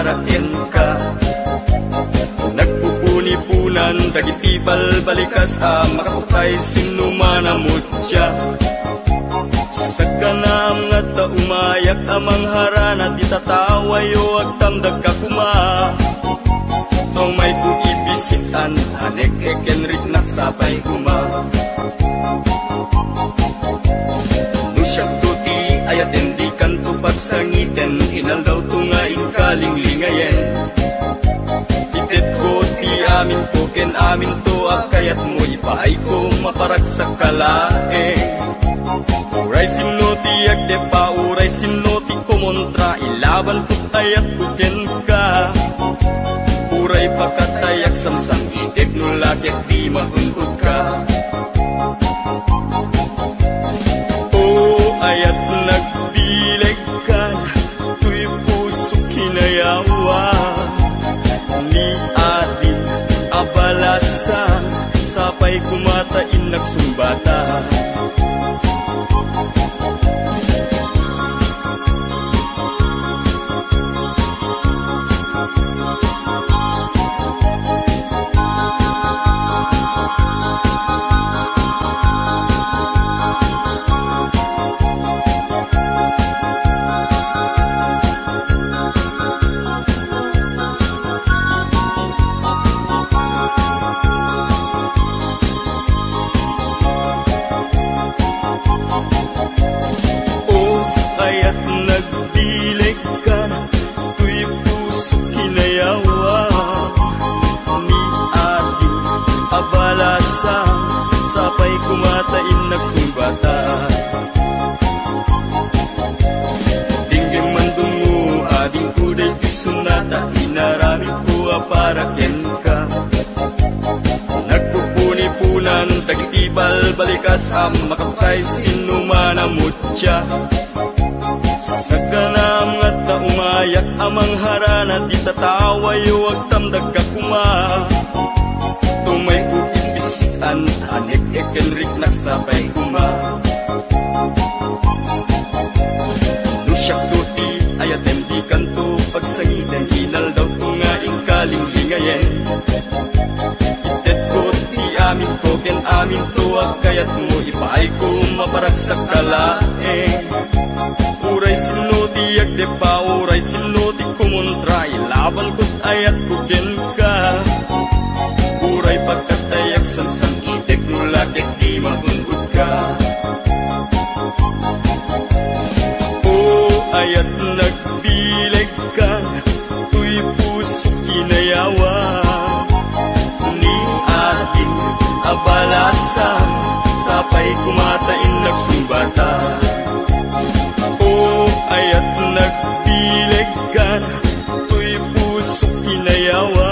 aparaken ka. Nagpupuni-punan dagiti balbalikas makaputay sinumanamot siya. Sa kanam nga ta umayak amang harana di tatawayo agtamdag ka kuma. Aw may ku ibisitan anek ekenrit naksapay kuma. Nusyak tuti ayat endi kanto pagsangiten inal daw tungain kalinglingayen. Itet ko ti amin ko ken amin to akayat mo ipaay ko maparag sa kalaeng. Uray sinoti agdepa uray sinoti kumontra ilaban ko ayat kuken ka. Uray pakatayak samsang itek nulagyak di mahungkot ka. O ayat nagdileg ka tuy puso kinayawa. Ni adin abalasan sapay kumatain nagsumbata. Sapay kumatain nagsumbata. Dinggim mandung mo ading kuday kisunata. Inarami ko aparaken ka. Nagpupuni-punan tagitibal balikas makaputay sinumanamot siya. Sa kanam nga ta umayak amang harana di tatawayo agtamdag ka kuma. Tumay an anek ekenrik naksapay kuma. Nusyak tuti ayat endi kanto pagsangiten inal daw tungaing kalinglingayen. Itet ko ti amin ko ken amin to akayat mo ipaay ko maparag sa kalaeng. Uray sinoti agdepa uray sinoti kumontra ilaban ko't ayat kuken ka. Uray pagkatayak samsang itek nulagyak di mahungkot ka. O ayat nagdileg ka tuy puso kinayawa. Ni atin abalasan sapay kumatain nagsumbata. O ayat nagdileg ka tuy puso kinayawa.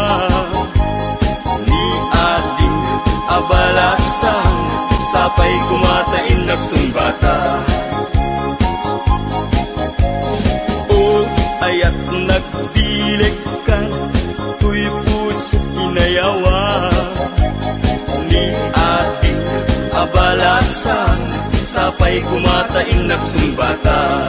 Abalasan sapay kumatain nagsumbata. O ayat nagdileg ka tuy puso kinayawa. Ni ating abalasan sapay kumatain nagsumbata.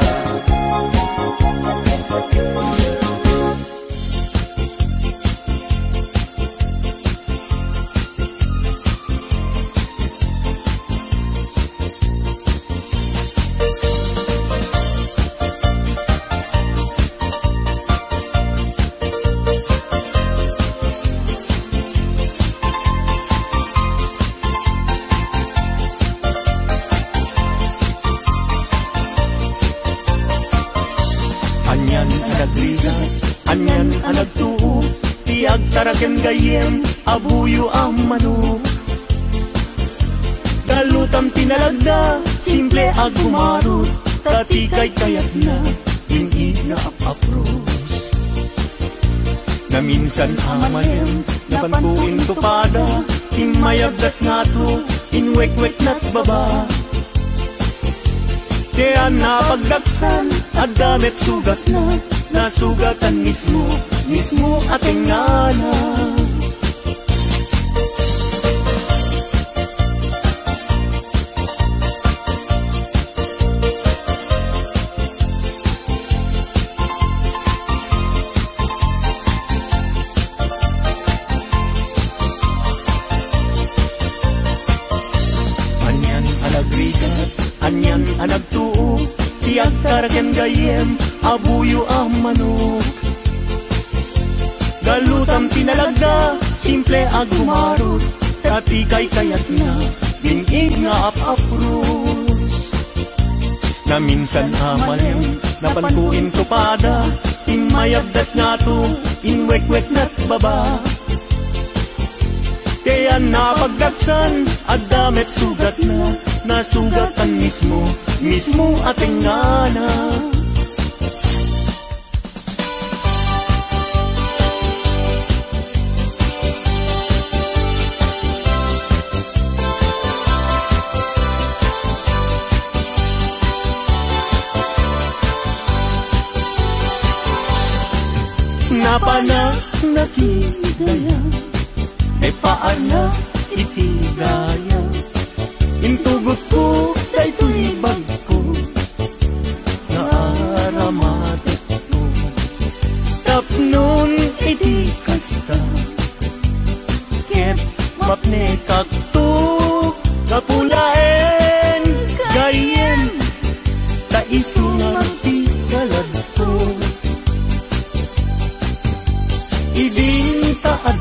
Anyan anagtuo, tiag tarakem gayem, abuyo ang manok. Kalutam tinalagda, simple agumarot, tatikay kayat na, hindi na apapros. Na minsan amayem, napantuin tupada, imayagdat nga to, inwek-wek na't baba. Kaya napagdaksan, at damit sugat na, nasugatan mismo ating nanan. agrigat anyan anagtuo ti agtaraken gayem abuyo ang manok. Galutam tinalagda simple agumarot dati kay kayat na dingig nga apapros. Na minsan amalem napankuin tupada imayagdat nga to inwek-wek na't baba. Kaya napagdaksan at damit sugat na nasugatan mismo ating ngana. Napana nakidaya ay paana itigaya intugot ko daytoy bagko naaramatet ko tapnon iti kasta ket mapne kakto kapulaen gayem ta isungan ti kaladto iding taad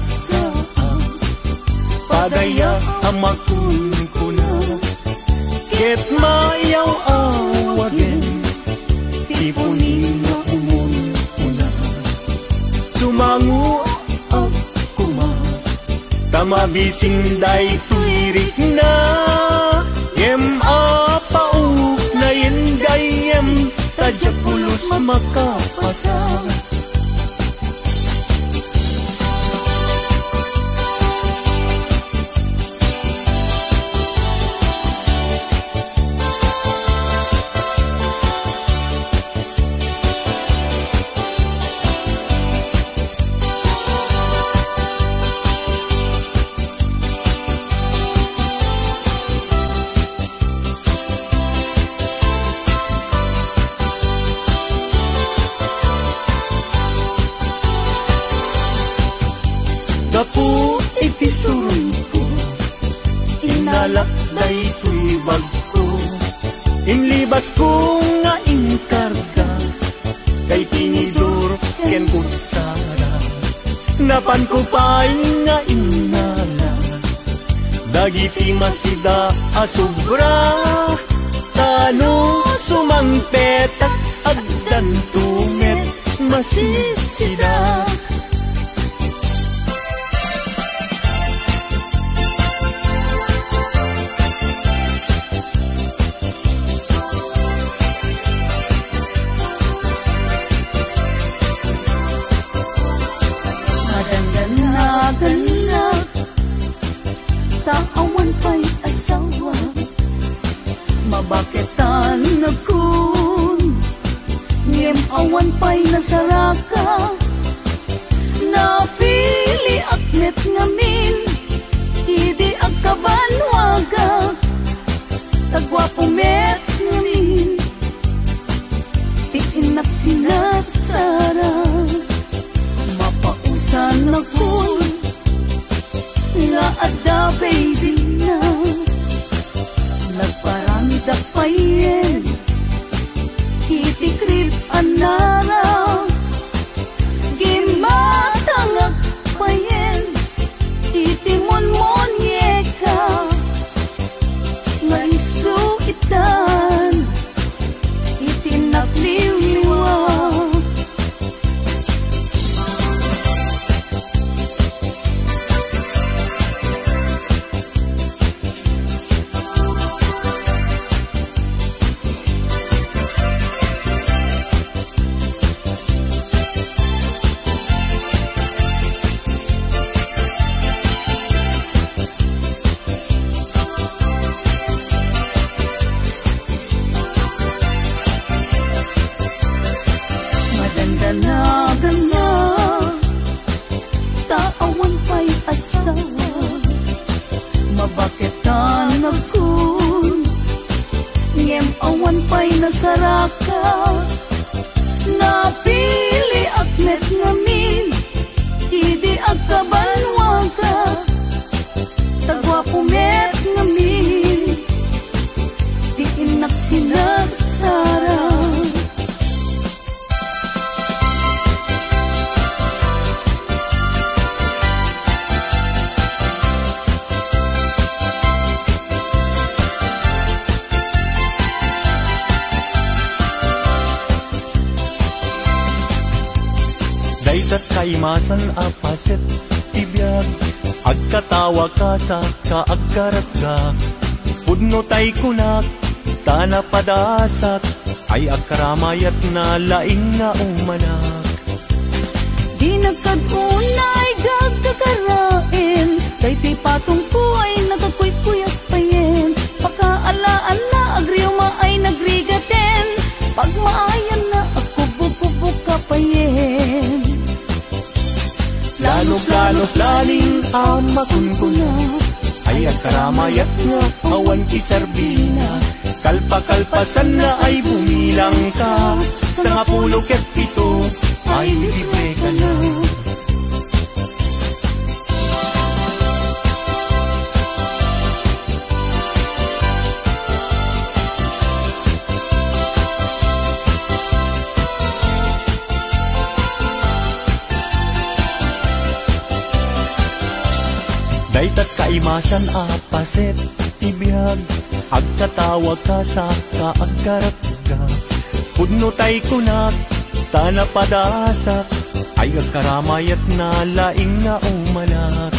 padaya amakun kuna ket mayaw awagen tipunin na umun kuna sumangu ako ma tamabising day tuirik na yem apau na yen gayem tadya pulos makapasa. Gapu iti suroy ko inalak daytoy bagko inlibas ko nga inkarga kay tinidor ken kutsara napan ko pa'y nga inala dagiti masida asubra tano sumangpetak agdan tumet masisida. Taawan pa'y asawa mabaketan na kun ngem awan pa'y nasaraka napili aknet ngamin idi agkabanwaga tagwapo met ngamin tiinak sinasara mapausan na kun nga adda baby na nagparami da payen itikrip anara gimatangak payen itimonmon yeka nga isu itan itinakliwliwa. Taawan pa'y asawa mabaketan na kun ngem awan pa'y nasaraka napili aknet ngamin idi agkabanwaga tagwapo met ngamin kaimasan apaset tibiyag agkatawa ka sa kaagkaragak pudno tay kunak tana padasak ay agkaramayat na laing na umanak. Di nagkadunay gagkakarain daytoy patong ko ay nagakuyas payen pakaalaan na agriuma ay nagrigaten pagmaayan na akubok-kubok kapayen Lalo-lalo laling ama kunkuna ay agkaramayat nga awan kisarbina kalpa-kalpasan na ay bumilang ka sa 17 ay libre ka na. Daytat kaimasan apaset tibiyag agkatawag ka sa kaagkaragka pudno tay kunak tana padasak ay agkaramayat na laing na umanak.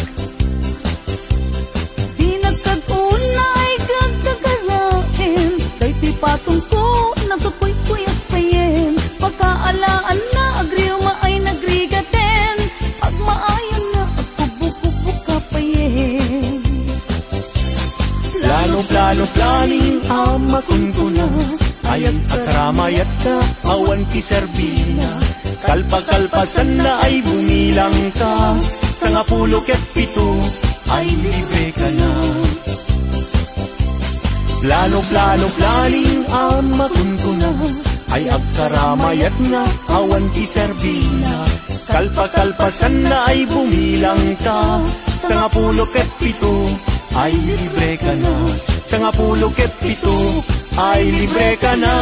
Di nagkadunay gagkakarain daytoy patong ko nagakuyas payen pagkaalaan na agriuma ay nagrigaten pagmaayan na akubok-kubok kapayen Lalo laning ama kunkuna ay agkaramayat ka awan kisarbina kalpa-kalpasan na ay bumilang ka sa 17 ay libre ka na. Lalo laning ama kunkuna ay agkaramayat na awan kisarbina kalpa-kalpasan na ay bumilang ka sa 17 ay libre ka na sa 17 ay libre ka na.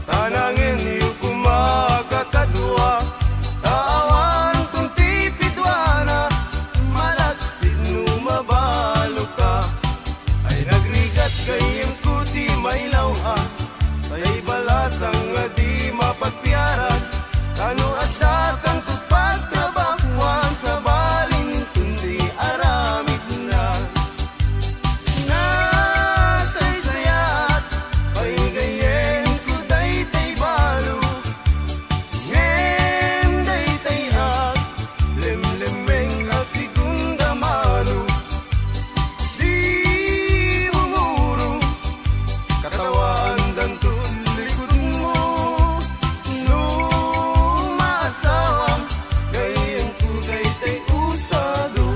Tanangin niyo kumakakadwa tawan kung tipidwana malaksin numabalo ka ay nagrigat kayem kuti mailaw say balasang nga di mapagpiaran tano at datang kupagtrabahuan sa baling kundi aramid na nasaysayat paigayen ko daytay balo ngem daytay ak lemlemeng asigong damalo di mumuro katawan dantun likod mo nung maasawang gayen ko daytay usado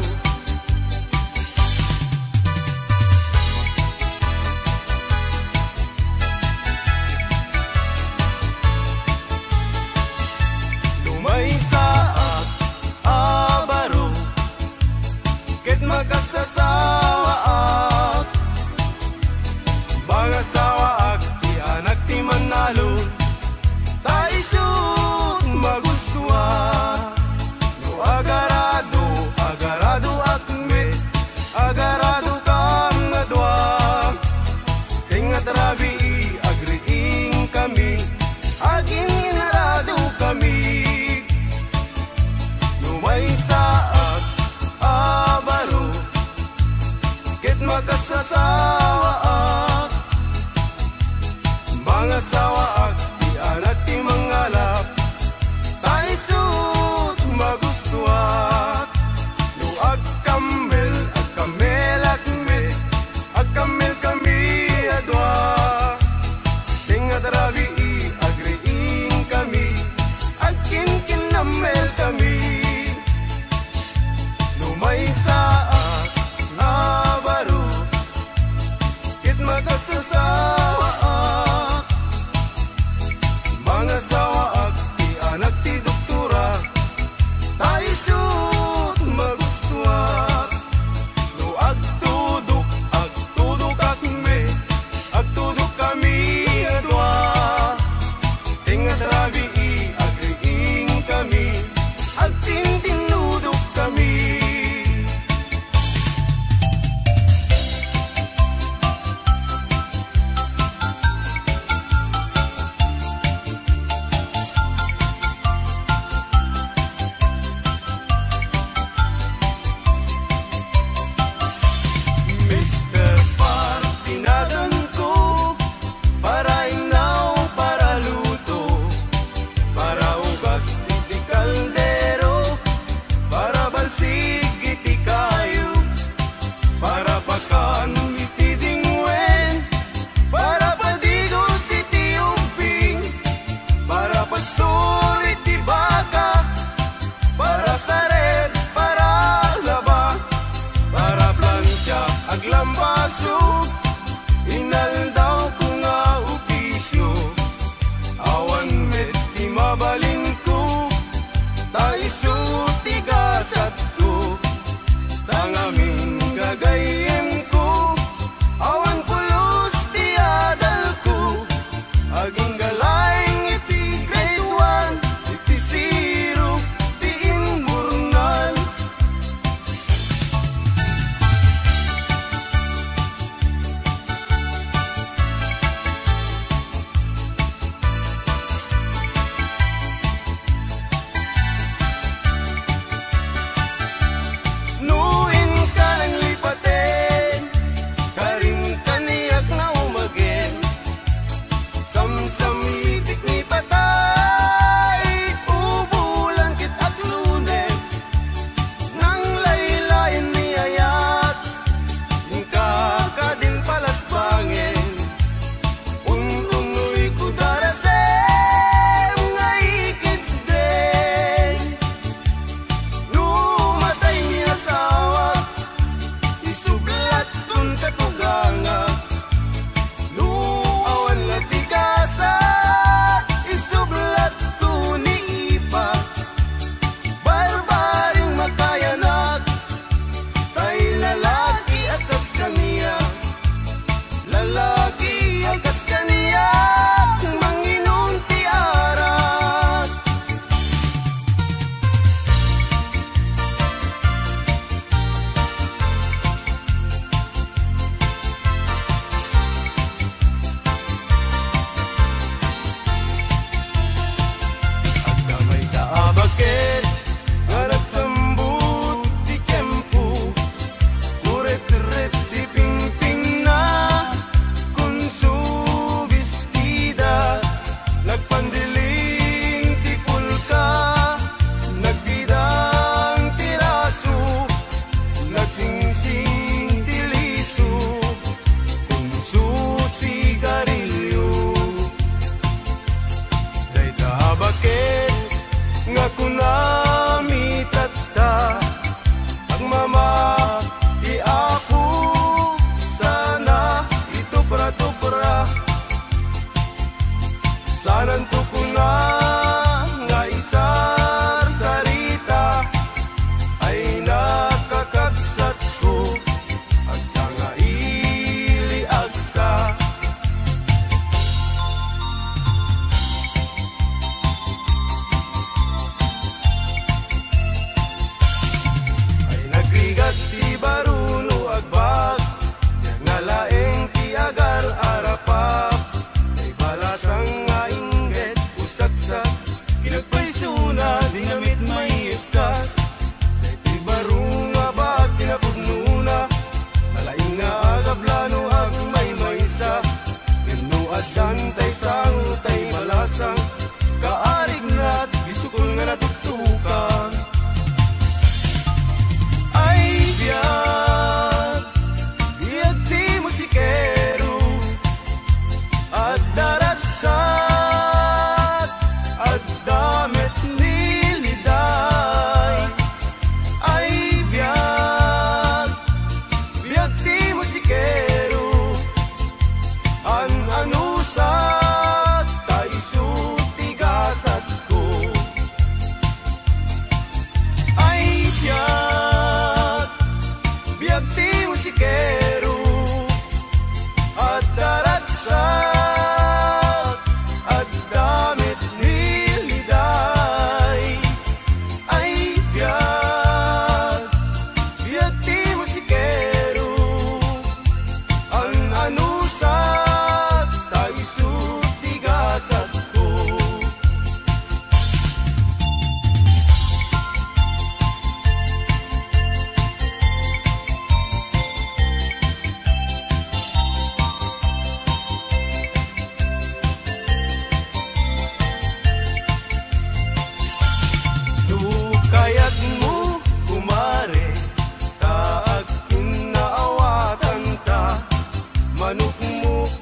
lumay saak abaro ket magasasawa ak bangasawa ak ti anak ti manalo taisut magustuwa no agarado ak me agarado kam ngadwa tingat rabi agriing kami aging inarado kami lumay saak abaro ket makasasawa ak mga sawa ak di anak ti mangalap taisut magustuat no agkamel ak me agkamel kami adwa kasasawaak mga sawaak ti anak ti doktora taisut magustuak no agtudok kami adwa tingat rabi agriing kami agtintinudok kami. Inaldaw ko nga opisyo awan met di mabalin ko taiso tigasat ko tangaming gagayem ko awan pulos ti adal ko aging galayng iti grade 1 iti 0 ti inmurnal.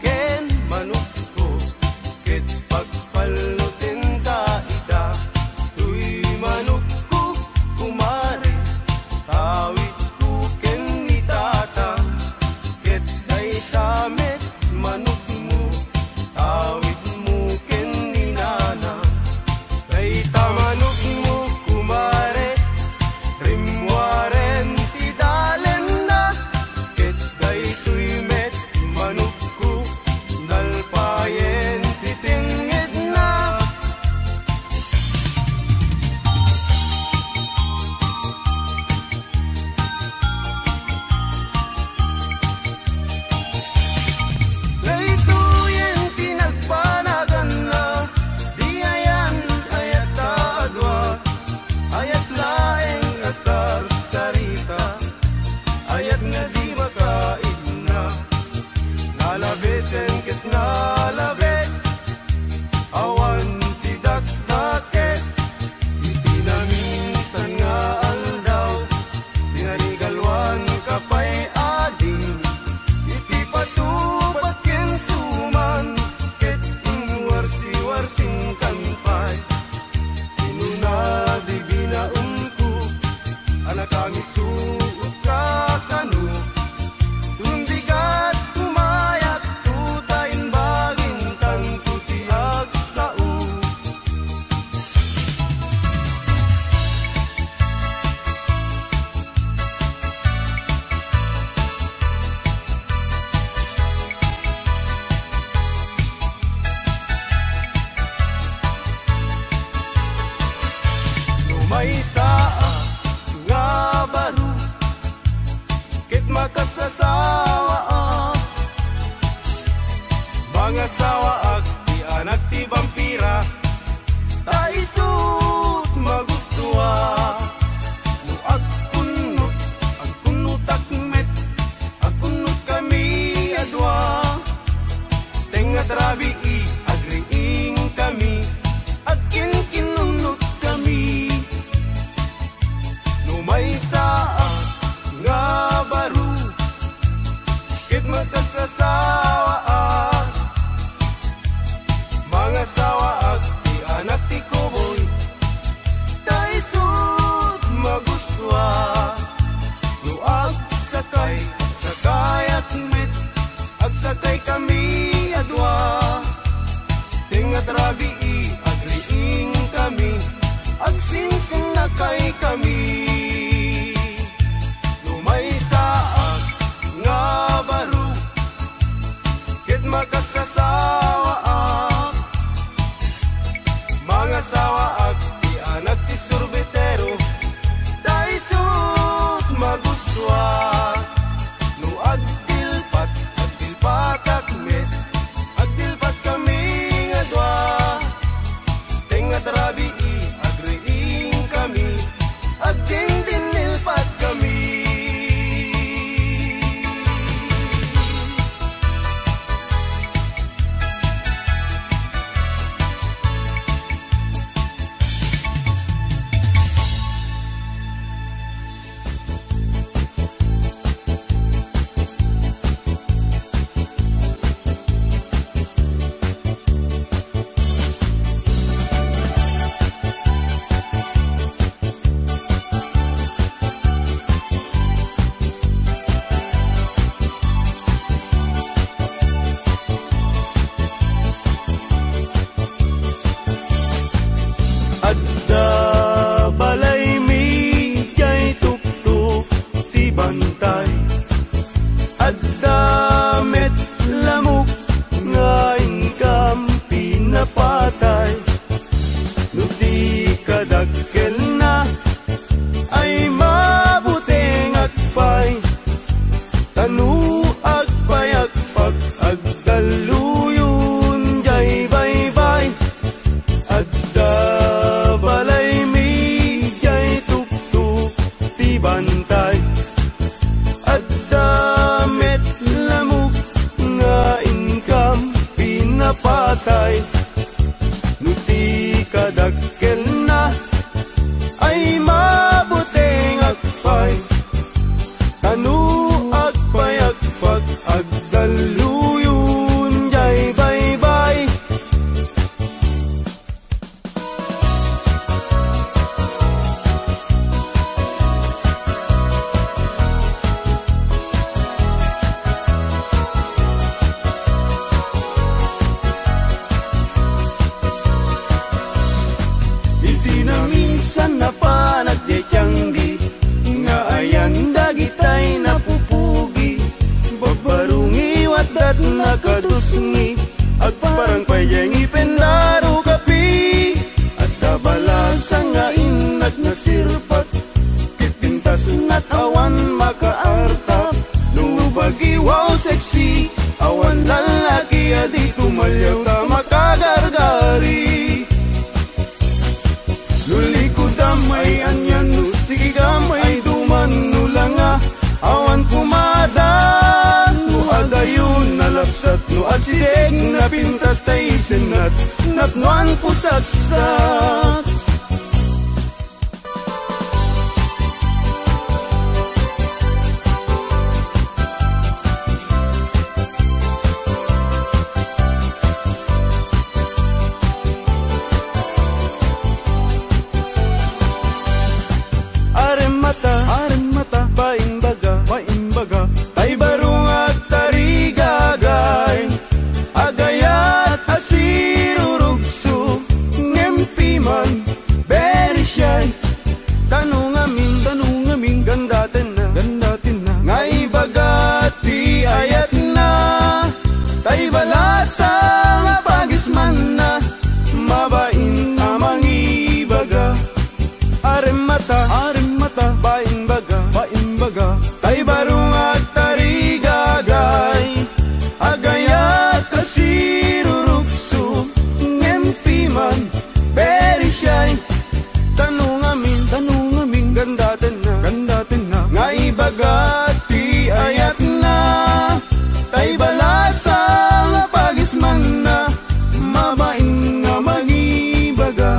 ken manok ko, ket pagpalutin ka ida. Tuy manok ko kumare, tawid ko ken ni tata, ket day tamet manok mo, tawid mo ken ni nana. Day tamanok mo kumare, rimwaren ti dalen na, ket day tuy met manok ko, nalpayen ti tingid na. Laytuyen tinagpanagan na, di ayan ayat adwa, ayat laeng asar sarita, ayat nga di makain na. Nalabesen ket nalabes, awan ti dakdakes, itinaminsan nga aldaw, tinanigalwan kapay ading, iti patupat ken suman, ket warsi-warsing kanpay. Inuna di binaumku, anak kami suot ka kanu, tundigat kumayat tutayin bagin tang tutiag sa u. Lumay saa nga baro, ket makasasawa mga sawaag ti anak ti vampira, taisut magustuwa. No agkunot akmet, agkunot kami adwa, tenga trabi agriing kami, agkin kinunot kami. No may saa nga baro, ket makasasawa mga sawaag ti anak ti kuboy, taisut magustuwa. No agsakay at met, agsakay kami adwa, tingat rabi agriing kami, agsinsin na kay kami. No may saag nga baro, ket makasasawa mga sawaag ti anak ti sorbetero, taisut magustuwa. No agdilpat akmet, agdilpat kami nga dwa, tengat rabi agriing kami, agdindinilpat kami. Adda balay mi jay tuktok ti bantay, adda met lamok nga ingkam pinapatay. No di kadagkel na ay mabuteng agpay, tanu agpay agpag agdaluyon jay baybay. Adda balay mi jay tuktok ti bantay, adda met lamok nga ingkam pinapatay. No di kadagkel na ay mabuteng agpay, tanu agpay agpag agdaluyon kat nakatusngi agparang payengi pendaro kapi at kabalasang nga inag na sirpat kitintas nat awan makaartap nubagi wow sexy awan lalaki adi tumalyaw ta makagargari luli ko damay anyan no sige gamay duman nulanga awan kumadan no adayon nalapsat no asideg na pintas tay senat natnuan pusatsak baimbaga ay barong at tarigagay agayat asirurugso ngempiman very shy tanong amin gandatin na ngay bagati ayat na tay balasa nga pagisman na mabain amang ibaga aremata baimbaga tay barong at tarigagay agayat asirurugso ngempiman very shy tanong amin gandatin na ngay bagati ayat na tay balasa nga pagisman na mabain nga magibaga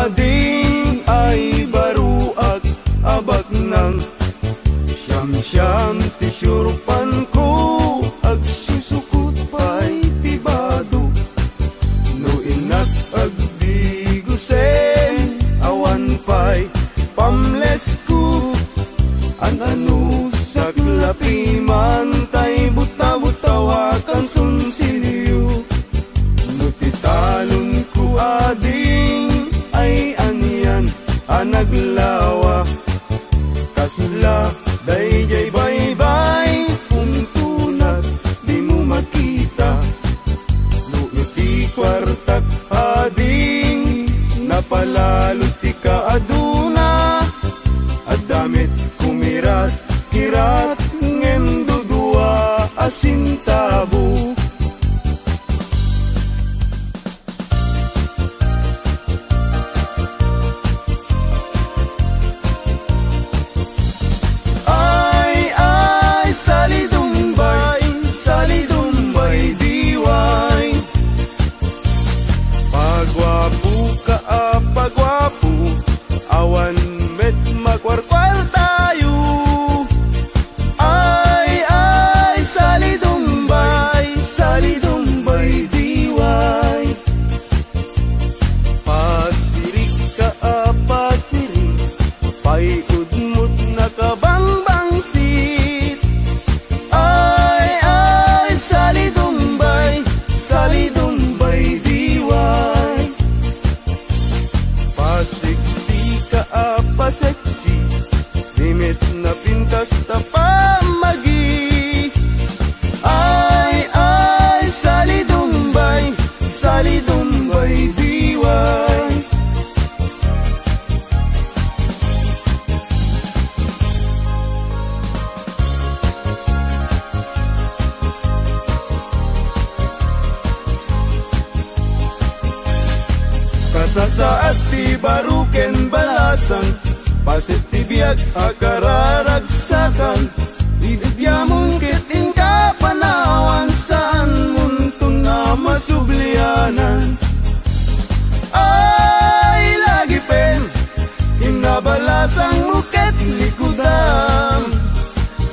ading ay baruak abak nang siyam tisyurpan ko agsusukot pa'y tibado no inak agdigusen awan pa'y pamles ko ano saklapi man tay buta-butawakan sunsilyo no titalon ko ading ay aniyan anaglawa kasla dayjay bye-bye puntunat di mo makita nuiti kwartak ading napalalot ti ka aduna at damit kumirat kirat ngem dudua asintabo pagwapo awan met makwarkwar tayo ay salidumbay diway pasirik ka pasirik paiudmut na kabangbangsit ay salidumbay diway pasiksi ka paseksi limit na pintas ta pamagi ay salidumbay diway kasasaat ti baruken balasan pasit ti biag akararagsakan idibyamun kitin ka panawan saan muntun na masublianan ay lagi pen inabalasang muket likudam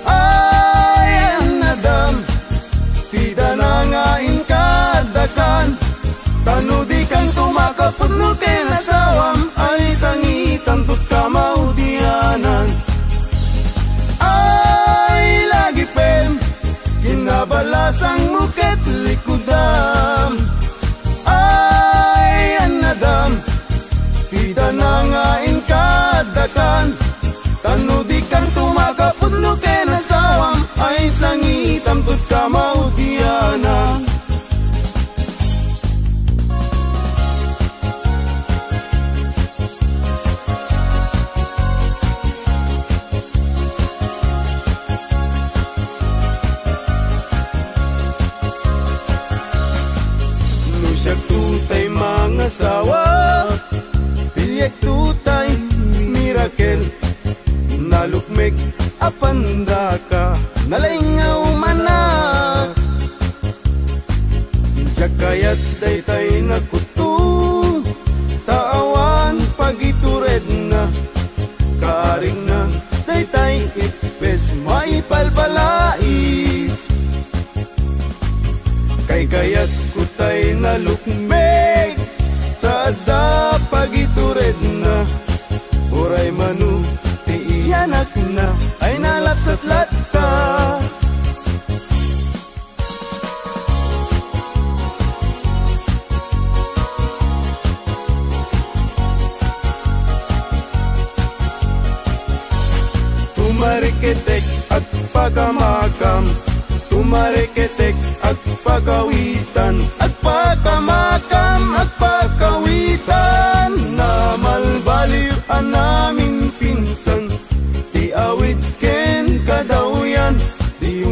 ay anadam tida na ngain kadakan tanudi kang tumakapot no kinasawam ay sangitan tut kamaudianan likudam ay anadam Tida na nga inkadakan Tano di kan tumakapudno kenasawam Ay sangitam tut kamautianan Tutay mga sawa Pilyek tutay mirakel Nalukmek apanda ka Nalingaw mana Jakayat daytay nakutung Taawan pagitured na Kaaring na daytay ipes maipalbalais Kay gayat kutay nalukmek Tada pagitured na Uray manu ti iyanak na Ay nalapsat lata Tumariketek at pagamakam Tumariketek at pagawitan At pagamakam at pagawitan Na malbaliw ang naming pinsan Di awit ken kadawyan Di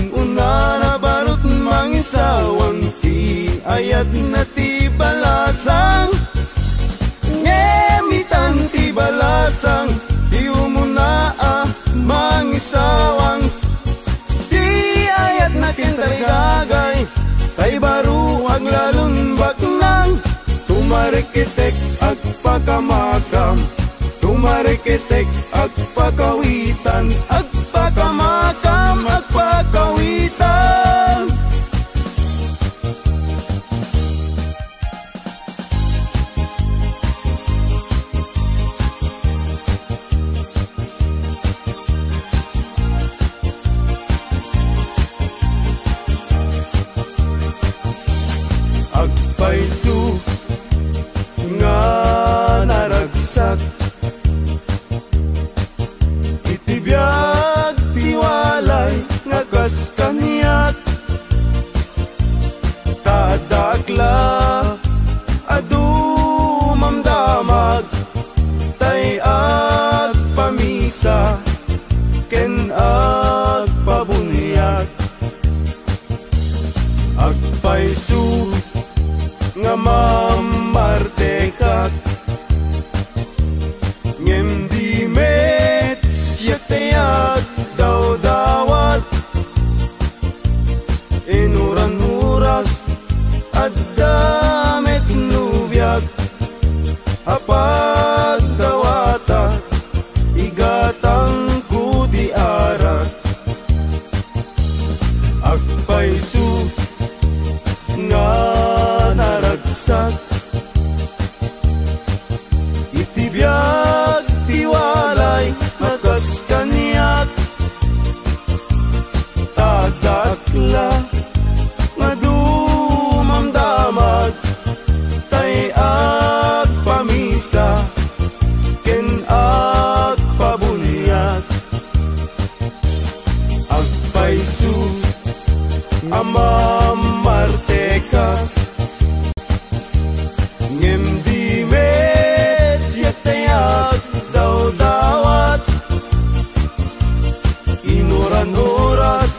una na barot mangisawang Di ayat na ti balasang Ngemitan ti balasang Di umuna mangisawang Nakintay gagay Kay baru ang lalumbak nang Tumarikitek at pagkamakam Tumarikitek at pagkawitan At pagkamakam at pagkawitan Agpaisu nga naragsak Itibiyag tiwalay nga kas kaniyat Tadakla adu mamdamag Tay ag pamisa ken ag pabunyag Agpaisu nga mamartekak Ngem di met siyatayag daw-dawat Inuran-uras at damit nubiyag Apag dawata igatang kuti arat Agpaisu nga naragsak Itibiyag tiwalay makas kaniyat Tadakla nga dumamdamag Tay ag pamisa ken ag pabunyag Agpaisu amamarteka Ngem di mes yatayag daw-dawat Inuran-uras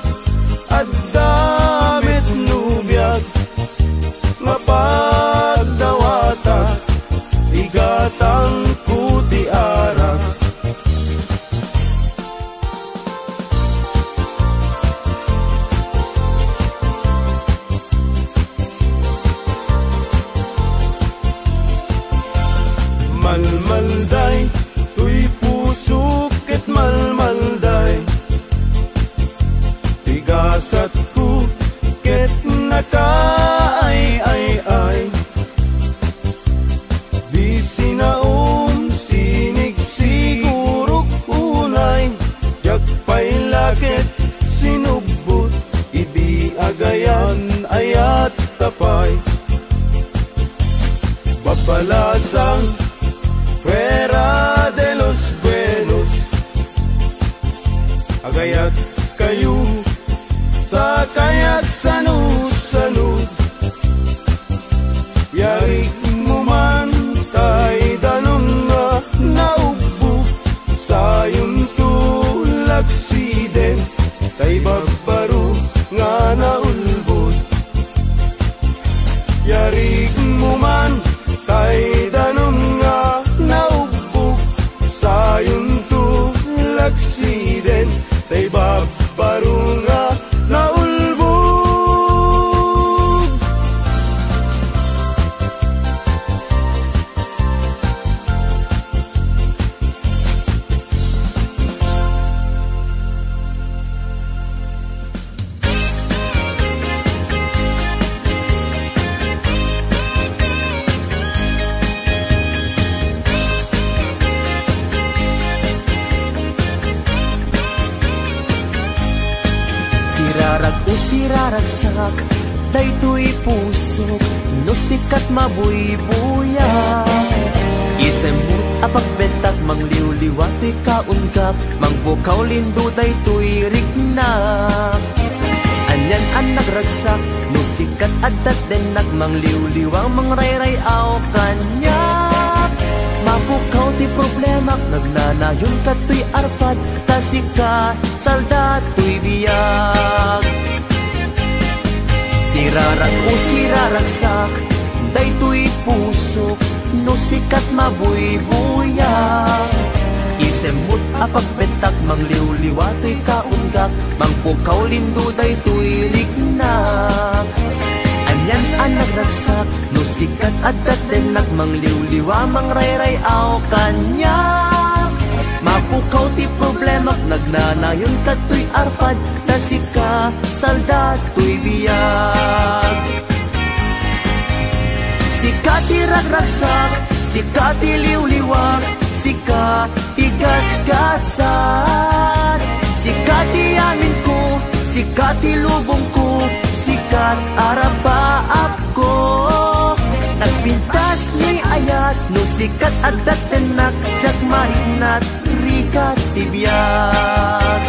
at damit nubiyag Nga pagdawata igatang kuti arak Malmalday, tuy pusok ket malmalday Tigasat ko ket nakaay-ay-ay Di sinaom sinig sigurok unay Jak pay lakit sinubot Idi agayan ay pay babalasang fuera de los buenos. Agayat kayo sa kayat sanu-sanu, yari mo man tay danon nga naubo sayon tulaksiden tay babaru nga naulbod. Yari mo man tay danon nga naubo sayon tulaksiden tay babaru nga naulbod. Siraragsak, daytoy pusok, no sikat mabuybuya. Isemut apagbentak, mangliwliwatoy kaungkap, mangbukaw lindo daytoy rignak. Anyan anak ragsak, no sikat adat denak, mangliwliwang mangrayrayaw kanyak. Mabukaw ti problemak, nagnanayon katoy arpad, tasika saldatoy biyag. Sirarak o siraragsak, daytoy pusok, no sikat mabuybuyak. Isemut apagbentak, mangliwliwatoy kaungkap, mangpukaw lindo daytoy rignak. Anyan anak ragsak, no sikat adat denak, mangliwliwa mangrayrayaw kanyak. Mapukaw ti problemak, nagnanayon katoy arpad, tasika saldatoy biyag. Sika ti ragragsak, sika ti liwliwag, sika ti gasgasan. Sika ti amin ko, sika ti lubong ko, sikat arapaap ko. Nagpintas ni ayat, no sikat adat tenak, jak marinat rikat tibiyag.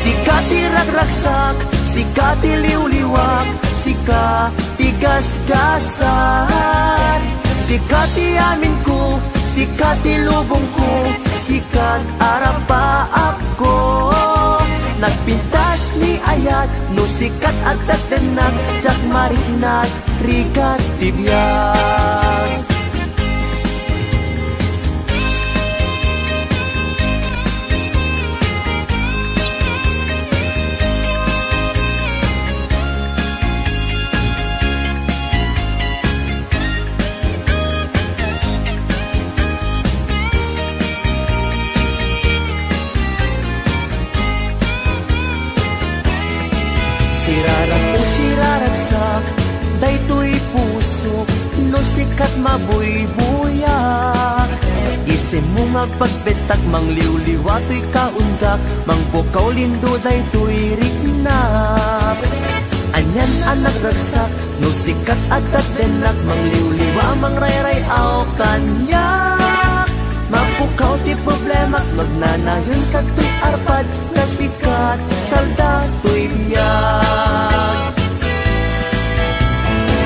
Sika ti ragragsak, sika ti liwliwag, sika ti gasgasan. Sika ti amin ko, sika ti lubong ko, sikat arapaap ko. Nagpintas ni ayat, no sikat adat tenak, jak marinat rikat tibiyag. Sirarak o siraragsak, daytoy pusok, no sikat mabuybuyak. Isemung agpagbetak, mangliwliwatoy kaundak, mangpukaw lindo daytoy rignak. Anyan anak ragsak, no sikat adat denak, mangliwliwa mangrayrayaw kanyak. Mapukaw ti problemak, magnanayon katoy arpad, kasikat saldatoy biyag.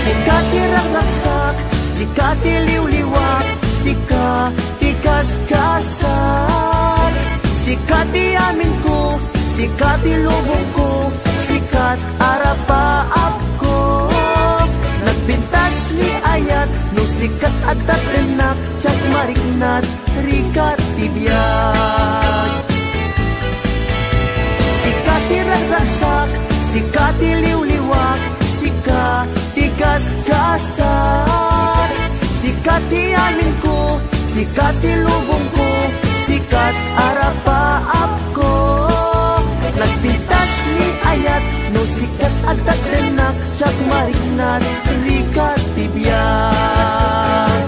Sika ti ragragsak, sika ti liwliwag, sika ti gasgasan. Sika ti amin ko, sika ti lubong ko, sikat arapaap ko. Nagpintas ni ayat, no sikat adat denak, jak marinat rikat tibiyag. Sika ti ragragsak, sika ti liwliwag, sika ti gasgasan. Sika ti amin ko, sika ti lubong ko, sikat arapaap ko. Nagpintas ni ayat, no sikat adat denak, jak marinat rikat tibiyag.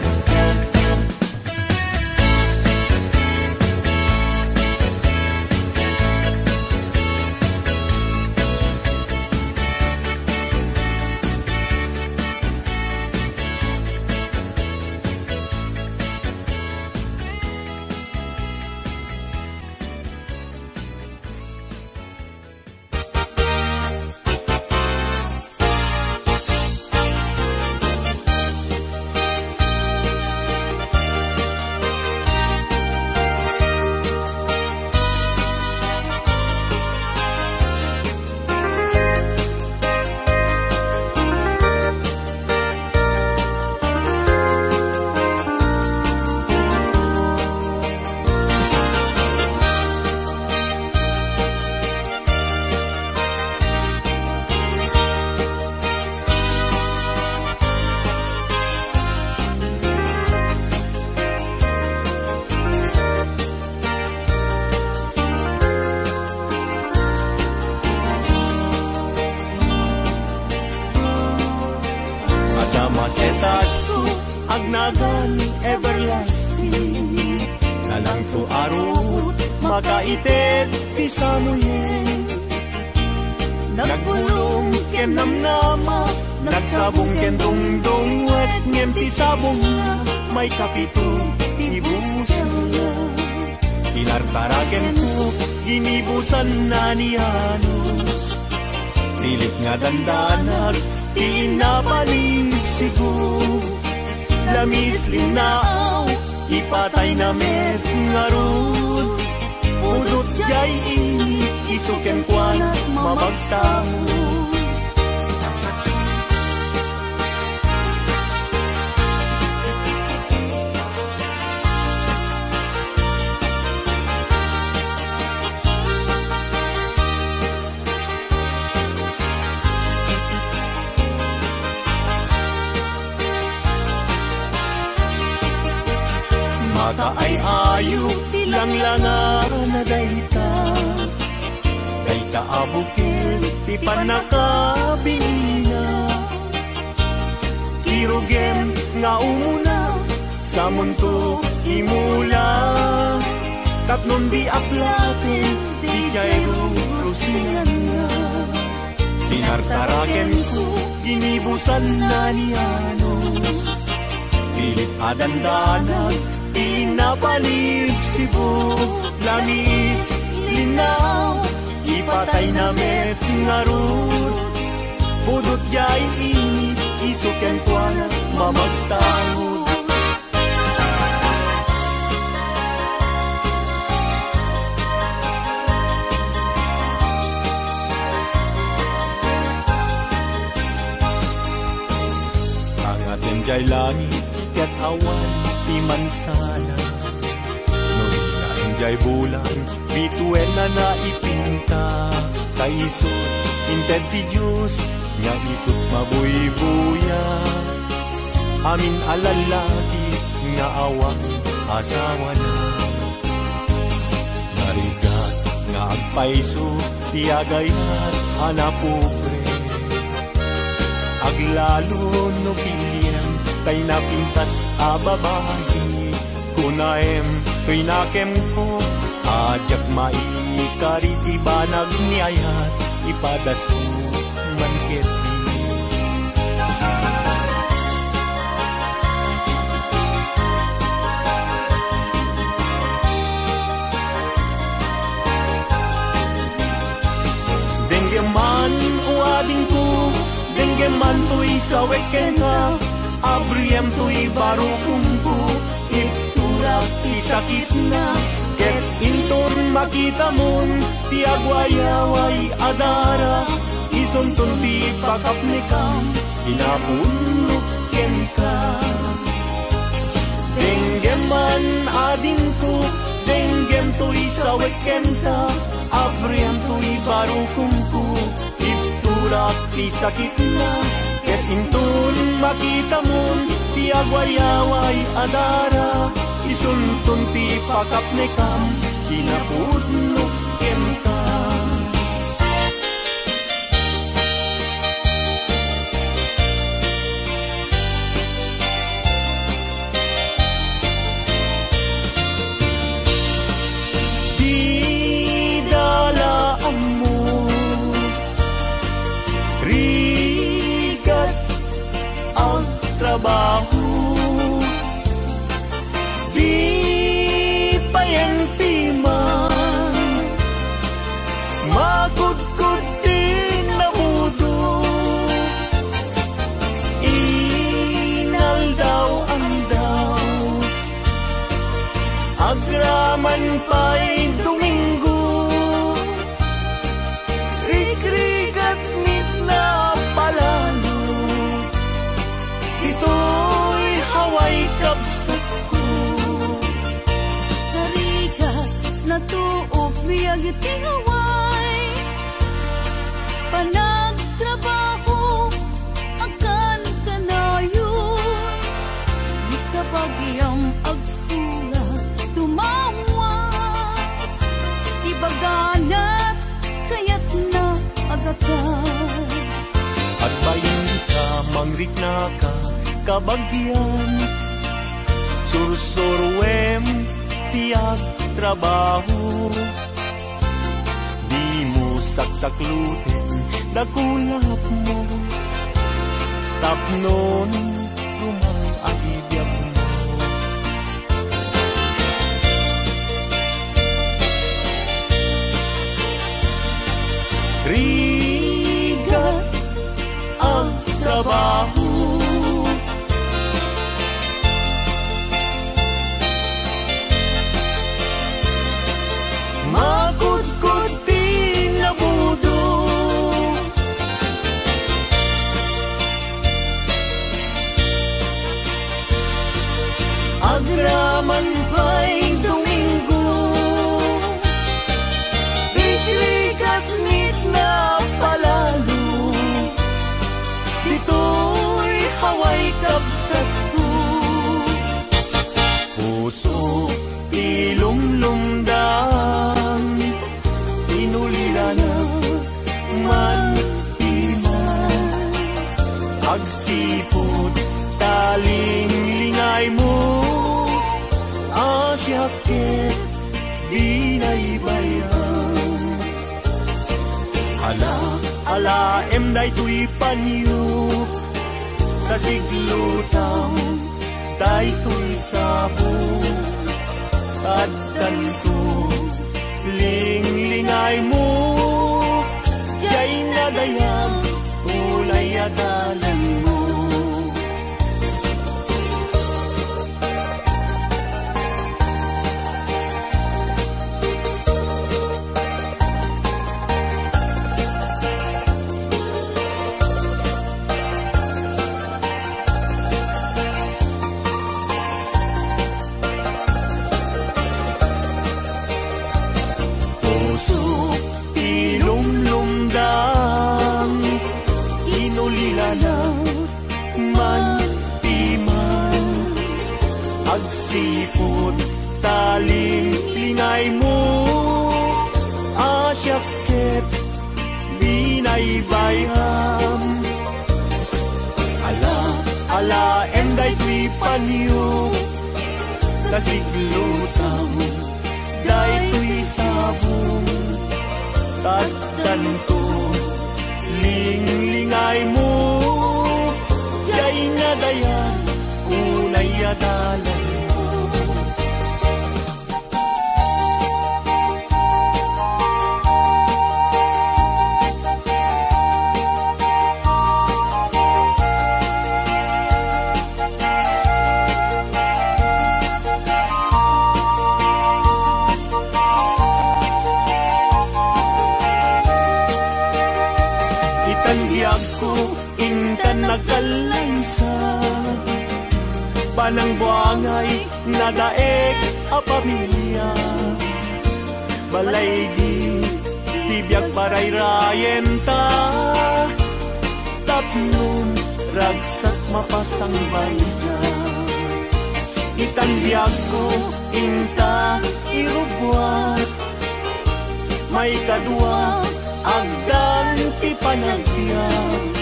atin. Nalang to arot, makaitet ti samuyen. Nagbulong ken namnama, nagsabong ken dongdong, wet ngem ti sabong nga, may kapito ti busa. Tinartaraken ko, ginibusan na ni Anos. Pilit nga dandanag, inapaligsigo. Lamis linaaw, ipatay na met nga rod. Udot jay ini, isuken kwan mabagtao. Maka ay ayok tilang langa na dayta. Dayta abukil ti panakabina. Kirugem nga umuna sa mundo imula. Tapnon di aplaten di jayro rusingan nga. Tinartaraken ko ginibusan na ni Anos. Pilit adandanag inapaligsigo. Lamis linaw, ipatay na met nga rod. Pudot jay ini, isuken kwan mamagtahod. Ang atin jay langit ket awan ti mansana. Jay bulan, bituel na naipinta. Kaisot, inted ti Diyos, nga isot mabuybuya. Amin alalaki, nga awang asawa na. Narigat, nga agpaiso, tiagayat, hanapupre. Aglalo no pilyan, kay napintas ababahi. Kunaem, tuinakem ko, ajak maikariti banag niayat, ipadas ko manketi. Denggeman uading ko, denggeman to'y saweken ka, abriem to'y barukum ko, isakit na, ket inton makita mon, ti agwayaway adara, isuntun ti pakapnikam, inapunok ken ka. Denggeman adin ko, denggem to'y sawek ken ka, abriam to'y barukum ko, ipturak isakit na, ket inton makita mon, ti agwayaway adara, isuntun ti pakapnikam, kinapudnok ken ka. Di dalaan mo, rigat ang trabaho. Magkudkod din na mudo, inal daw ang daw, agraman pa'y Domingo, rikrigat mit na palalo, ito'y haway kapsat ko. Narigat na tuok biyag iti haway, panagtrabaho akan kanayon, di kapagyam agsulat tumawa, ibaganat kayat na agatan. At bayin ka, mangrik na ka, kabagyan, sursurwem tiag trabaho. Di mo saksakluten dakulap mo, tapnon rumang agibiyag mo. Rigat ang trabaho, magkudkod din na budo, agraman pa'y Domingo, iklikat nit na palalo, dito'y haway kapsat ko. Puso ilumlumdan, inulila na man iman, agsipod taling lingay mo, asyakit binaybayan. Ala emday tuy panyo, kasiglutang day tuy sabo, at tanto linglingay mo, jay nagayang ulay adalan mo. Agsipod taling lingay mo, asyakit binaybayam. Ala emday tuy panyo, kasiglutang day tuy sabong, tagtanto linglingay mo, jay nga dayan ulay adalan. Itangyag ko intan nagkalaysa, panang buangay nadaek a pamilya, balay di tibiyag parayrayen ta, tapnon ragsak mapasang bayda. Itangyag ko inta irubwat, may kadwa agdan ti panagbiag,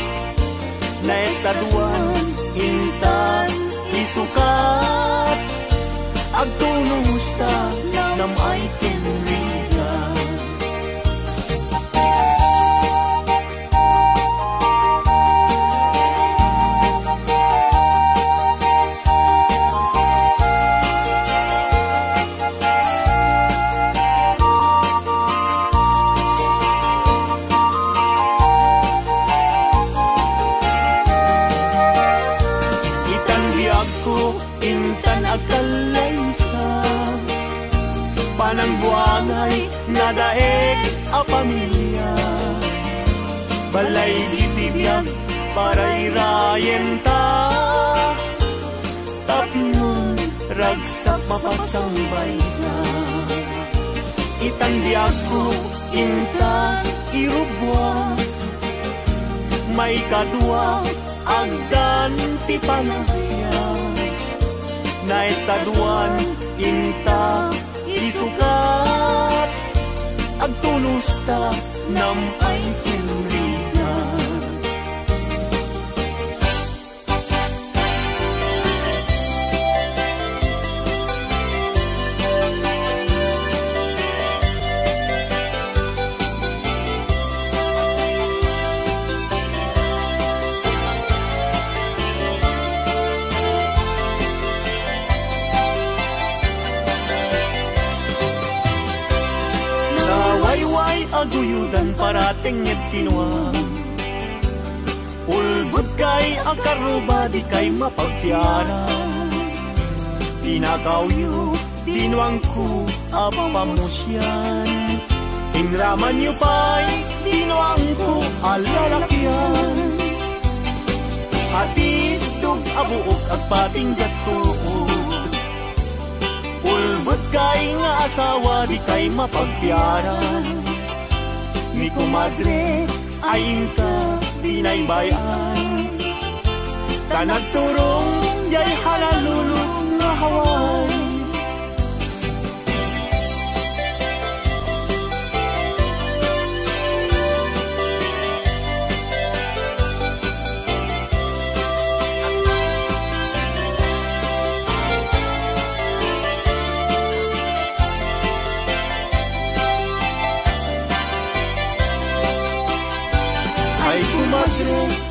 naisaduan inta isukat, agtunusta nam ay tinrigan. Intan agkalaysa, panang buangay nadaek a pamilya, balay itibiyag parayrayen ta, tapnon ragsak mapasang bayda. Itangyag ko inta irubwa, may kadwa agdan ti panagbiag, naistaduan inta isukat, agtulusta nam ay tinrigan. aguyudan parating at kinuha. Ulbud kay akaruba di kay mapagtiara. Dinagawyo, dinuang ko apamusyan. Inraman niyo pa'y dinuang ko alalakyan. Hatidog abuok at pating gatuod. Ulbud kay nga asawa di kay mapagtiaran. Ni kumadre ayin ka dinaybayan. Kanagturong jay halalulog nga haway.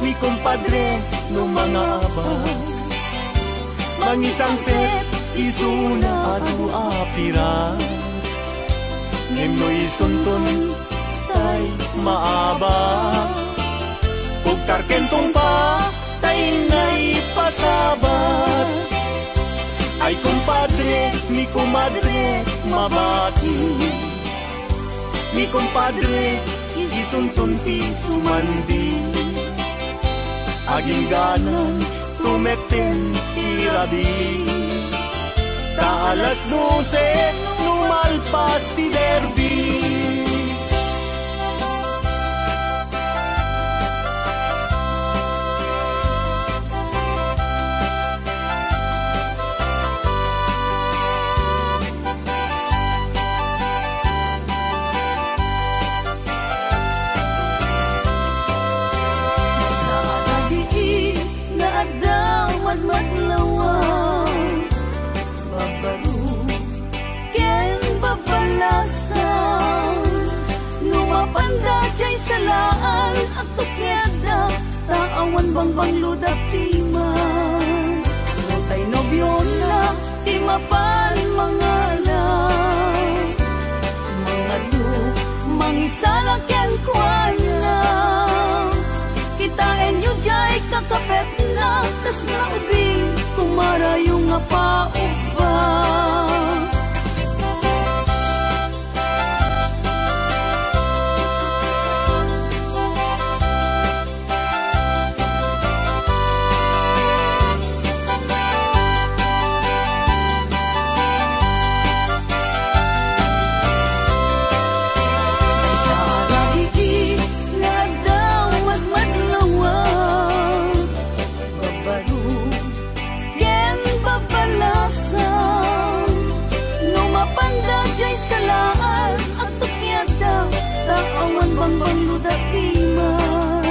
Mi kumpadre no mga abag mangisang pet isuna at apira Nemnoy suntun tay maaba Pugkarkentong pa tay ngay pasabat Ay kumpadre, mi kumadre mabati Mi kumpadre isuntun pi sumandi Aging ganan tumeten irabi Ta alas 12 lumalpas ti derby Maglawang babaru ken babalasan lumapanda jay salaan at tukyada taawan bangbang ludatiman Rotay nobyo na timapan mga lang mga du mangisala ken kuala kitain yu jay kakapet na tas na ubing kumara yung apa-upa salaan at tukyada taawan bangbang ludatiman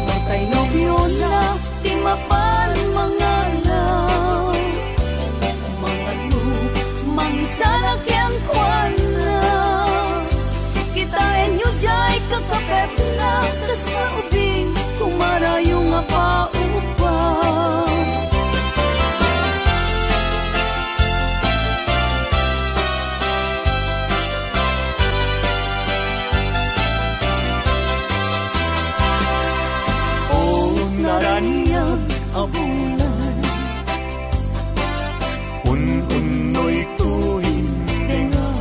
Bangkay nobyo na timapan mga lang mga lu mangisala kyan kwan na kitain yu jay kakapet na tas na ubing kumara yung apa-upa Naranyag abulan Un-unoy tuwing denga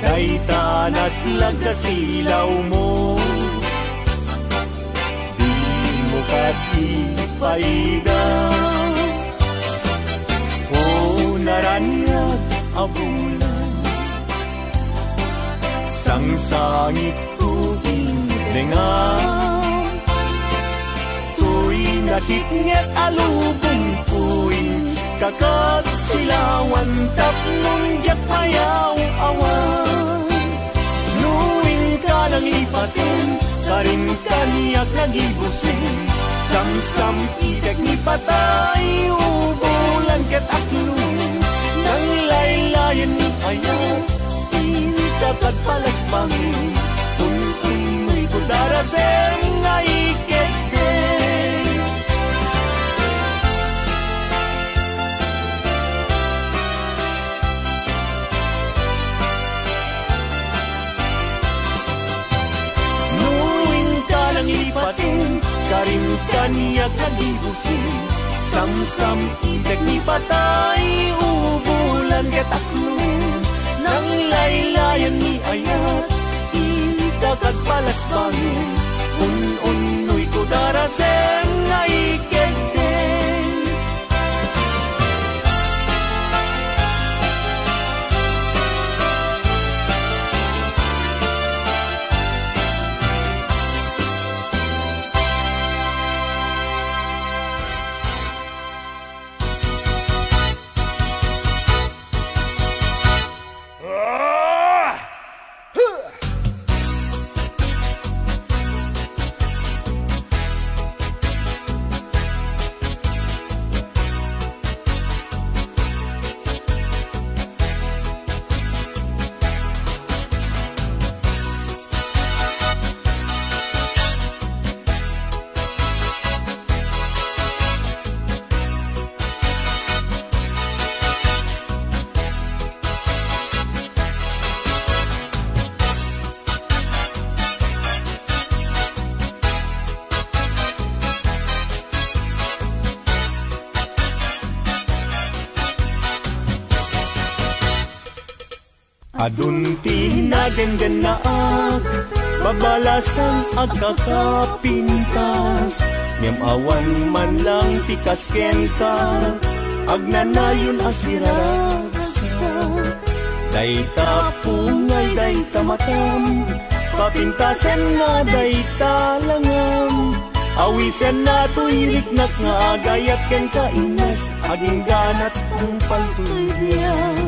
Kay tanas lagkasilaw mo Di mo katipaiga O naranyag abulan Sangsangit tuwing denga Nasitnget alubong puwing Kakat silawan tapnong jak payaw awan Nuwing ka nang lipatin Karin kaniyak nagibusin Samsam idag ni patay Ubulan ket aklong Nang laylayan ni ayaw Ini kakat palas bangin Tuntun mo'y kudarasem ngay kekde Karin kaniyak nagibusi Sam-sam itek ni patay Ubulan kataklo Nang laylayan ni ayat Dagat palas bangin Un-unoy ko daraseng Ay kegdeng Adunti na genden na babalasan agkakapintas Ngem awan man lang tikas kenta Agnanayon asiraragsa Dayta pungay dayta matam Papintasan nga dayta langam Awisen na tuiriknak nga agayat ken kainas Aging ganat kung paltulyan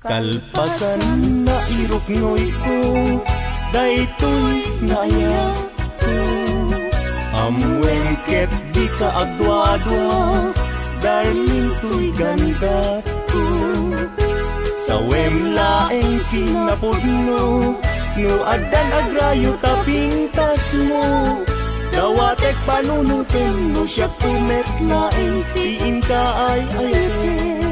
Kalpasan na iruknoy ko Daytoy naya ko Amwengket di ka agwa-adwa Darling to'y ganda ko Sa wemlaeng kinapudno No adan agrayo tapintas mo Dawatek panunutin mo siya kumetlaeng Tiin ka ay ayatin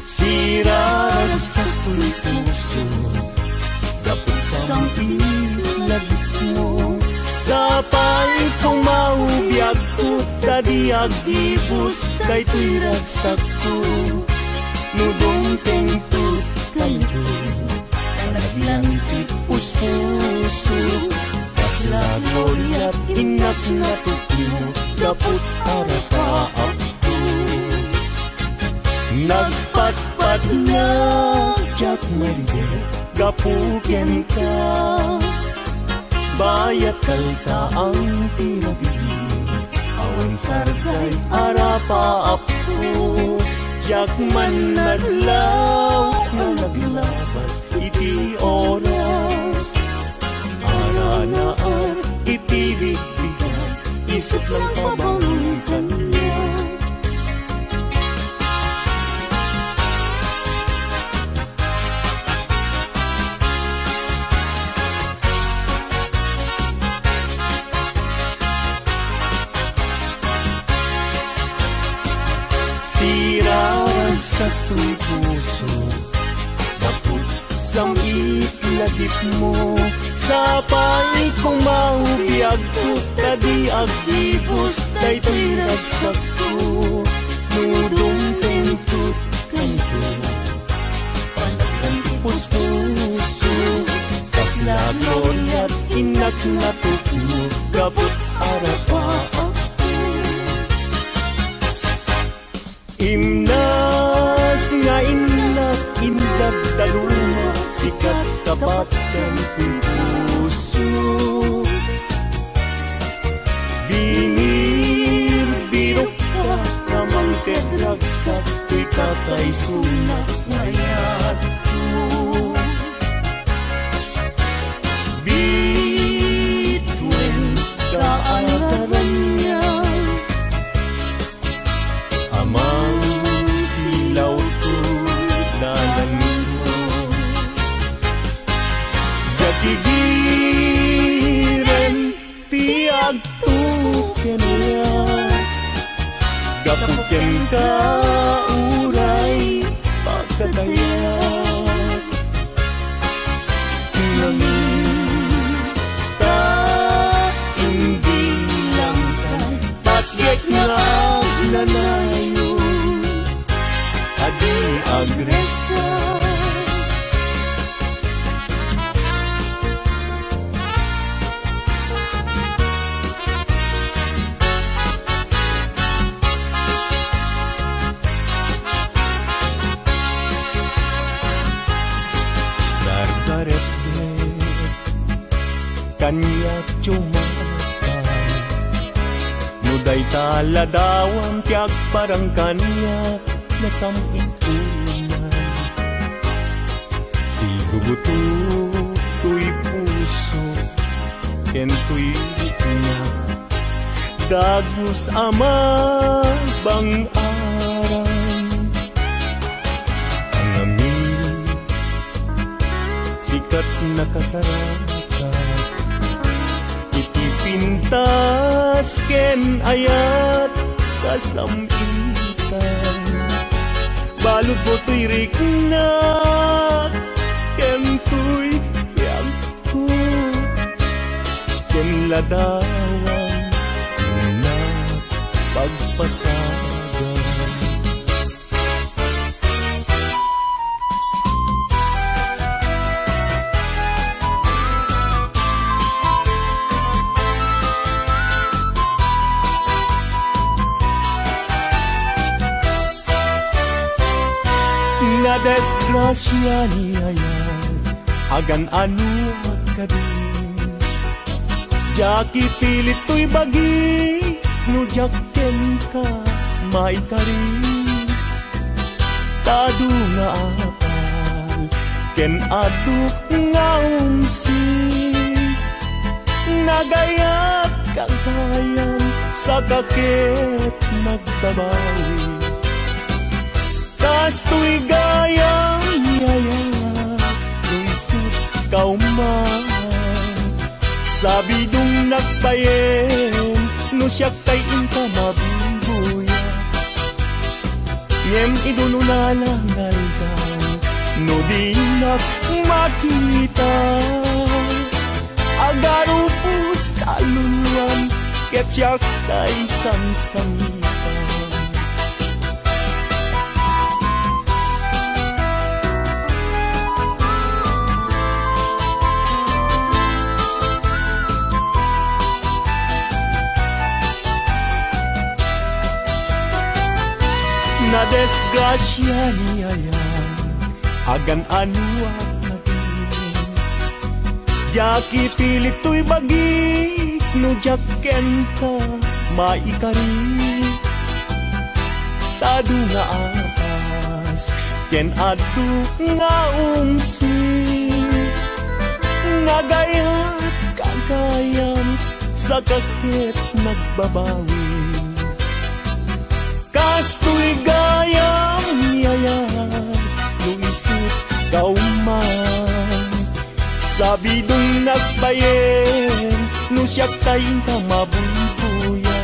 Sirarag sa puso Dapot sa ilagit mo Sa palit kong maubiyag ko Tadi agibus Daytoy ragsak ko Nudong tengtut kayo Kanaglang tipus-puso Kasla gloria't inak na tukino Dapot arapa ako Nagpatpat na Jack Marie Gapuken ka Bayat kalta ang tinabi Awan sargay arapa apo Jack man naglaw na naglabas Iti oras Ara na ang iti bigbigan Isip lang pabangutan niya Sirarag sa tuy puso Dapot sa itlagip mo Sa palit kong maubiyag ko Tadi agibus Daytoy ragsak ko Nudong tengtut kayo Panagang pus-puso Kasla gloria't inak na tukno Gabot arapa Imnas nga inak indag daluma Sikat kapatan puso Binir birok ka Namang tedragsak Tuy tatay sunak ngayat ko Bitwen kenya gapuken ka uray pagkatayat namita hindi lang tatyek nga nanayo adi agresa kanya cumakan nuday taladawan tiag parang kanya nasamikunan si gugutu tuy puso ken tuy niya dagus ama bang aran ang amin sikat nakasarap pintas ken ayat kasampitan balud mo tuy rikna ken tuy yangku ken ladawan na pagpasagan na desgrasya niya agan anu kadin jaki pilit to'y bagi nujakken ka maikari tadu nga apal ken aduk nga umsi nagayat kagayan sa kakit nagbabawi kastoy gayang yaya luisut kauman sabi dung nagpayen no siya kay inka mabubuya ngem idununalangal daw no di makita agarupus taluluan ket siya kay sangsangita na desgrasya niya agan anu kadin jaki pilit to'y bagi nujakken ka maikari tadu nga apas ken adu nga umsi nagayat kagayan sa kakit nagbabawi kastoy gayang yayat luisut kauman sabi dung nagbayen no siya kain ka mabumpuya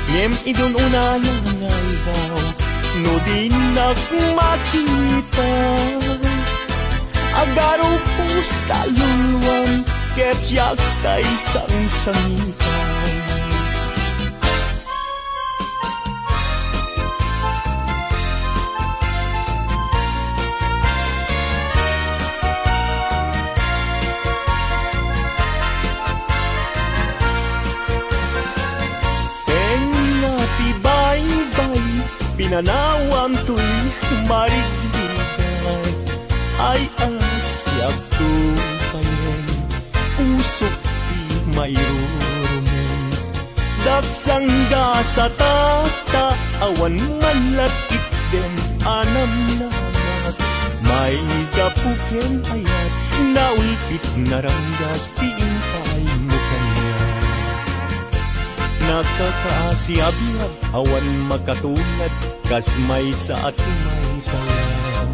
ngem idun unalangal daw no di nagmakita agarupus taluluan ket siya kay sangsangitan pinanawan to'y marigdigan ay asyak tupayan usok di mayrorumen dagsangga sa tata awan manlat itden anam namat may kapuken ayat naulpit naranggas tiintay mo kanya nakakaasiabiab awan makatulad kasmay sa atumay tayan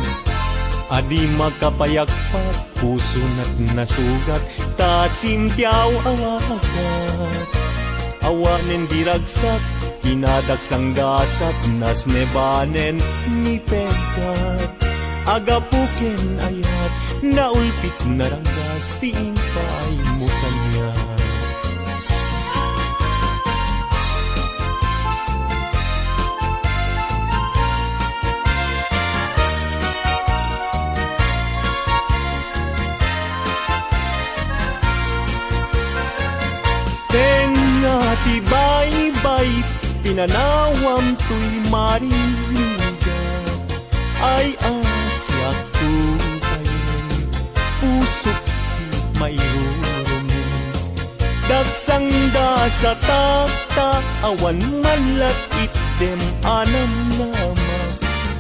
adi makapayagpat puso na't nasugat tasimtiaw awagat awanen diragsak, kinadaksang gasat, nas nebanen ni pegat. Agapuken ayat, naulpit na ranggas, tiin pa ay mo kanya. Tenga ti bay-bay, pinanawam to'y mariniga, ay asyak ko kayon, pusok ti mayroon. Dagsang da sa takta, awan manlat item anam nama,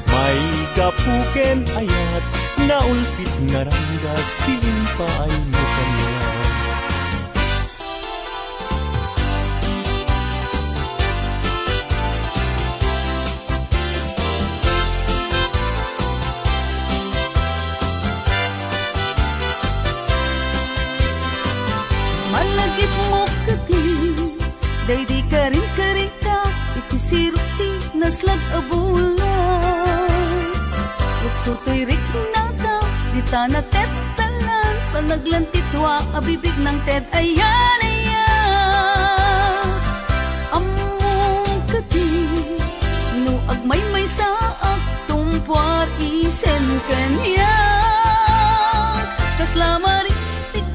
may gapuken ayat, naulpit na ranggas, tiin pa ay mo kanya. Day di karing-karing ka, ikisiruti, naslag abulan. Luksuto'y rik na ka, di na tet talan, panaglantitwa, abibig ng tet, ayan, ayan. Among kati, no agmay-may sa aktumpuar, isen kanya. Kaslama rik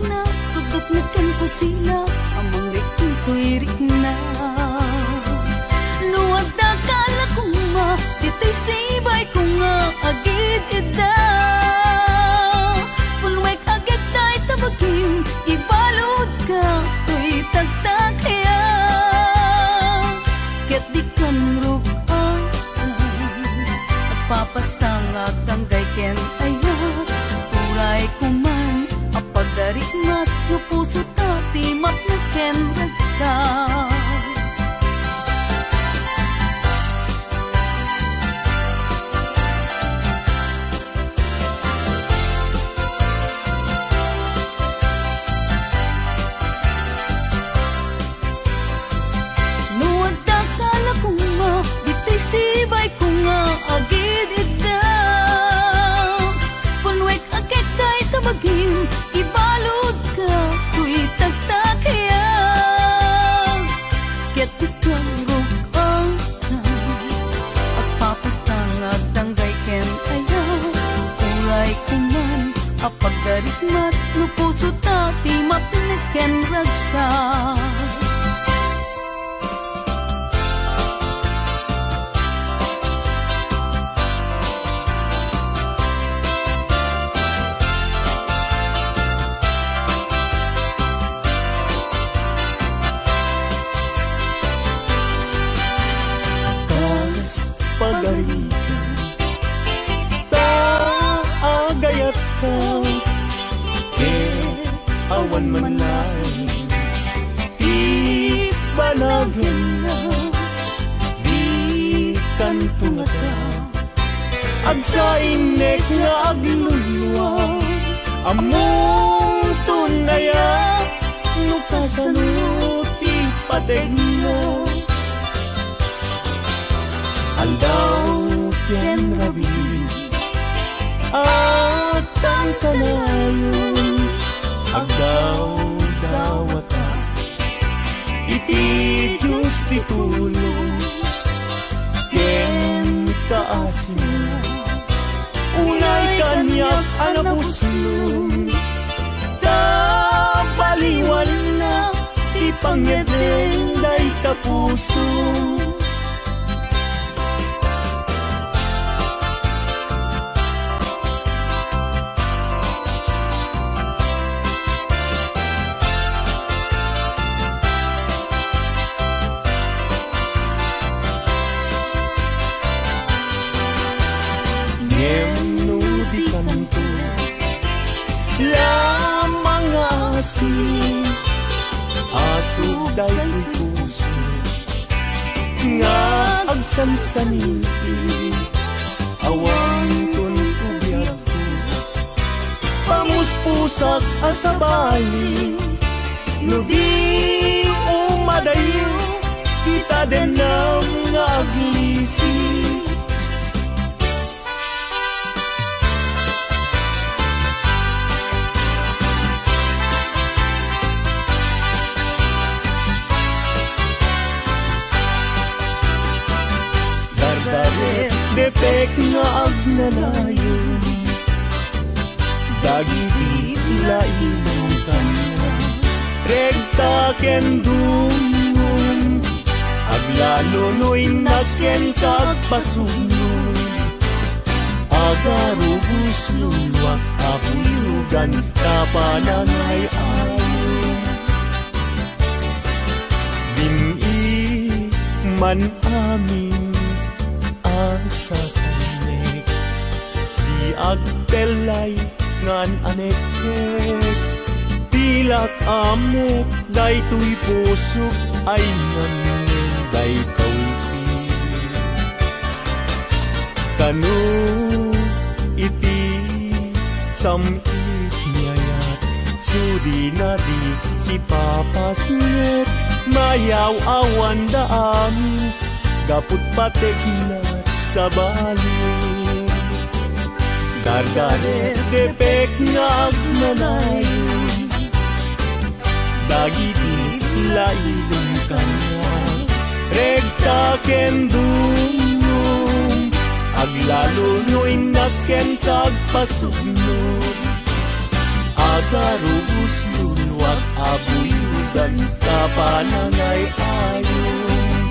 na, tugtog na kan ko sila, among rik ko'y rik na. Nuwag na kala ko nga, dito'y sibay ko nga, agid ida. Pulwek agad tayo tabagin, ibalod ka, ko'y tagtag kaya. Ket di kan rupan, at papastang agdanggay ken ayat. Turay ko man, apagarik mat, nupuso tati mat na ken ragsa. Nuwag na kala ko nga, dito'y sibay ko nga, agid ida. Punwek agad tayo tabagin, ibalod ka, ko'y tagtag kaya. Ket ikang rukang na, at papastang agdanggay ken ayaw. Uray ko man, apagarik mat, nupuso tati mapinig ken ragsa. Pagarikan, taagayat ka, awan manay, ibanagin na, di kantunga ka, agsainek nga aglulwa, among tunaya, nukasanuti pateg na. Aldaw ken rabi at ang kanayon, agdaw-dawata, iti Diyos ti tulong, ken kaasin, unay kanyak anapuslong, tabaliwan na, ti pangedeng day kapusong. Asugday puso nga agsansaniti, awang kun kubyak ko, pamuspusak asabali, no di umadayo kita denam nga aglisi. Dardaret depek nga agnanayon, dagiti lainong kanya, regta ken dumong, aglalo no'y naken kagpasunod, agarubus luwak apulugan kapanangay ayon. Bini man amin asasanek, di agpelay ngan anekek, pilak amok daytoy pusok ay ngamin day kaupi. Kanu iti samit niyayat, sudi na di si papas net, mayaw awan daami, gaput patek na sa bali. Dardaret depek nga agnanayon, dagiti lailong kanya, regta ken dumong, aglalo no'y naken kagpasunod, agarubus lulwat abuyudan kapanangay ayon,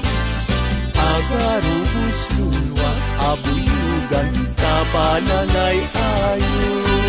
agarubus lulwat abuyudan kapanangay ayon.